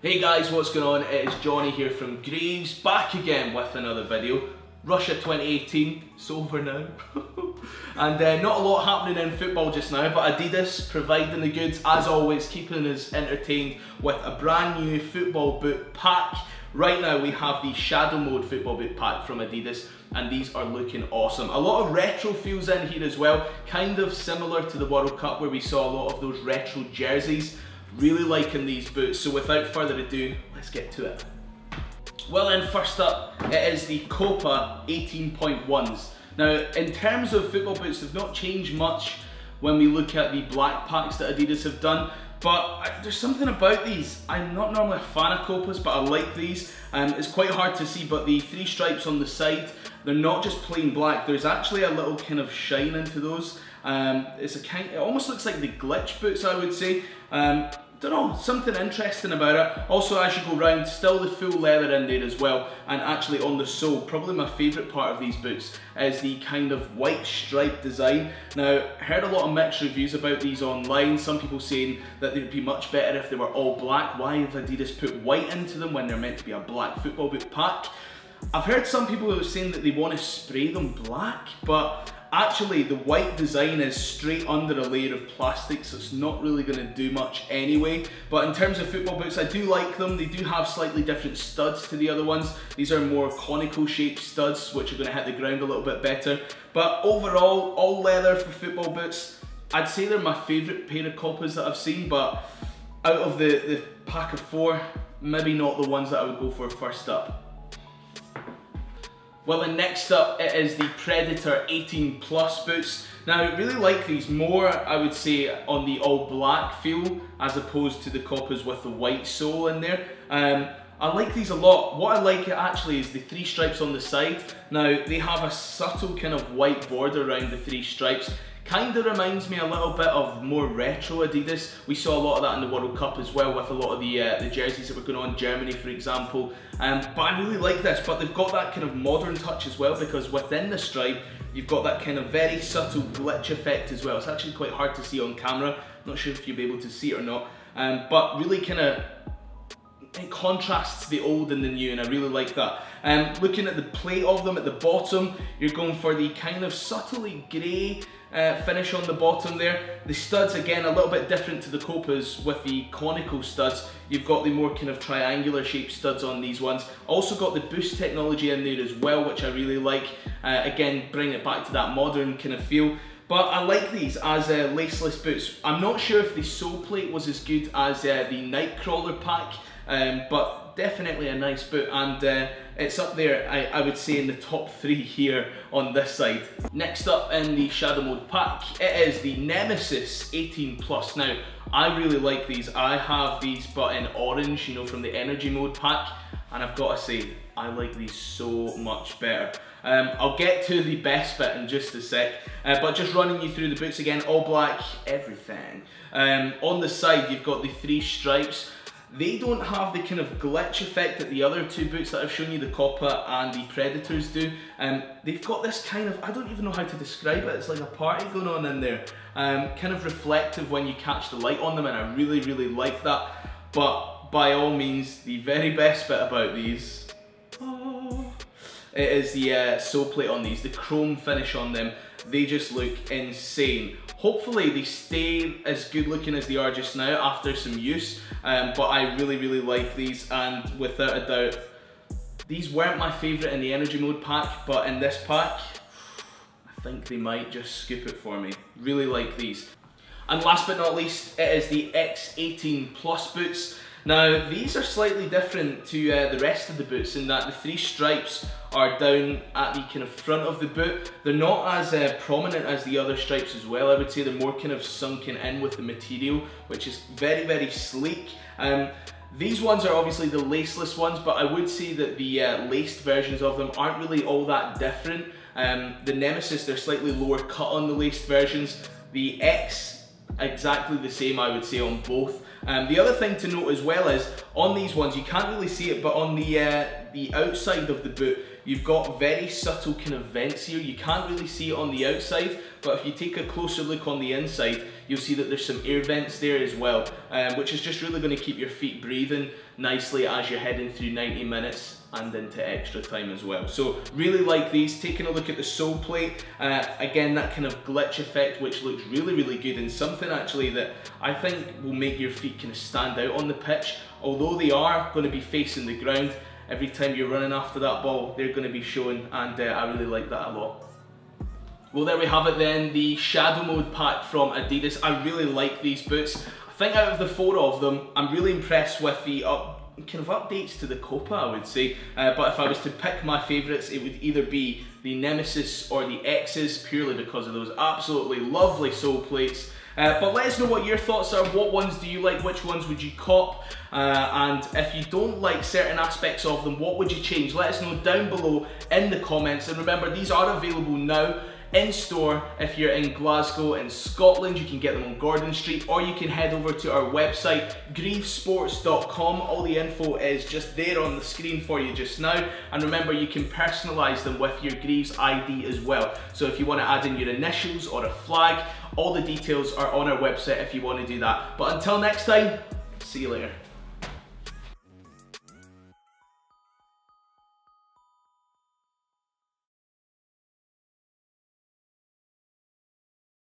Hey guys, what's going on? It is Johnny here from Graves, back again with another video. Russia 2018, it's over now. And not a lot happening in football just now, but Adidas providing the goods, as always, keeping us entertained with a brand new football boot pack. Right now we have the Shadow Mode football boot pack from Adidas, and these are looking awesome. A lot of retro feels in here as well, kind of similar to the World Cup where we saw a lot of those retro jerseys. Really liking these boots, so without further ado, let's get to it. Well then, first up, it is the Copa 18.1s. Now, in terms of football boots, they've not changed much when we look at the black packs that Adidas have done, but there's something about these. I'm not normally a fan of Copas, but I like these. It's quite hard to see, but the three stripes on the side, they're not just plain black, there's actually a little kind of shine into those. It almost looks like the glitch boots, I would say. Don't know, something interesting about it. Also, as you go round, still the full leather in there as well, and actually on the sole, probably my favourite part of these boots is the kind of white stripe design. Now, heard a lot of mixed reviews about these online, some people saying that they'd be much better if they were all black. Why have Adidas put white into them when they're meant to be a black football boot pack? I've heard some people who are saying that they want to spray them black, but actually the white design is straight under a layer of plastic, so it's not really going to do much anyway. But in terms of football boots, I do like them. They do have slightly different studs to the other ones. These are more conical shaped studs, which are going to hit the ground a little bit better. But overall, all leather for football boots. I'd say they're my favourite pair of Copas that I've seen, but out of the pack of four, maybe not the ones that I would go for first up. Well, then next up, it is the Predator 18 Plus boots. Now, I really like these more, I would say, on the all black feel, as opposed to the Copas with the white sole in there. I like these a lot. What I like actually is the three stripes on the side. Now, they have a subtle kind of white border around the three stripes. Kind of reminds me a little bit of more retro Adidas. We saw a lot of that in the World Cup as well, with a lot of the jerseys that were going on in Germany, for example. But I really like this, but they've got that kind of modern touch as well, because within the stripe, you've got that kind of very subtle glitch effect as well. It's actually quite hard to see on camera. Not sure if you'll be able to see it or not, but really kind of, it contrasts the old and the new, and I really like that. Looking at the plate of them at the bottom, you're going for the kind of subtly grey finish on the bottom there. The studs, again, a little bit different to the Copas with the conical studs. You've got the more kind of triangular shaped studs on these ones. Also got the boost technology in there as well, which I really like. Again, bring it back to that modern kind of feel. But I like these as laceless boots. I'm not sure if the sole plate was as good as the Nightcrawler pack, but definitely a nice boot, and it's up there, I would say, in the top three here on this side. Next up in the Shadow Mode pack, it is the Nemesis 18 Plus. Now, I really like these. I have these but in orange, you know, from the Energy Mode pack, and I've got to say, I like these so much better. I'll get to the best bit in just a sec, but just running you through the boots again, all black, everything. On the side, you've got the three stripes. They don't have the kind of glitch effect that the other two boots that I've shown you, the Copa and the Predators, do. They've got this kind of, I don't even know how to describe it, it's like a party going on in there. Kind of reflective when you catch the light on them, and I really, really like that. But by all means, the very best bit about these, it is the sole plate on these, the chrome finish on them. They just look insane. Hopefully they stay as good looking as they are just now after some use, but I really, really like these, and without a doubt, these weren't my favourite in the Energy Mode pack, but in this pack, I think they might just scoop it for me. Really like these. And last but not least, it is the X18 Plus boots. Now, these are slightly different to the rest of the boots in that the three stripes are down at the kind of front of the boot. They're not as prominent as the other stripes as well. I would say they're more kind of sunken in with the material, which is very, very sleek. These ones are obviously the laceless ones, but I would say that the laced versions of them aren't really all that different. The Nemesis, they're slightly lower cut on the laced versions. The X, exactly the same, I would say, on both. The other thing to note as well is, on these ones, you can't really see it, but on the outside of the boot, you've got very subtle kind of vents here. You can't really see it on the outside, but if you take a closer look on the inside, you'll see that there's some air vents there as well, which is just really going to keep your feet breathing nicely as you're heading through 90 minutes and into extra time as well. So really like these. Taking a look at the sole plate, again, that kind of glitch effect, which looks really, really good, and something actually that I think will make your feet kind of stand out on the pitch. Although they are going to be facing the ground, every time you're running after that ball, they're going to be showing, and I really like that a lot. Well, there we have it then, the Shadow Mode pack from Adidas. I really like these boots. I think out of the 4 of them, I'm really impressed with the kind of updates to the Copa, I would say. But if I was to pick my favourites, it would either be the Nemesis or the X's, purely because of those absolutely lovely sole plates. But let us know what your thoughts are. What ones do you like? Which ones would you cop? And if you don't like certain aspects of them, what would you change? Let us know down below in the comments. And remember, these are available now in store. If you're in Glasgow in Scotland, you can get them on Gordon Street, or you can head over to our website, grievesports.com. All the info is just there on the screen for you just now. And remember, you can personalise them with your Greaves ID as well. So if you want to add in your initials or a flag, all the details are on our website if you want to do that. But until next time, see you later.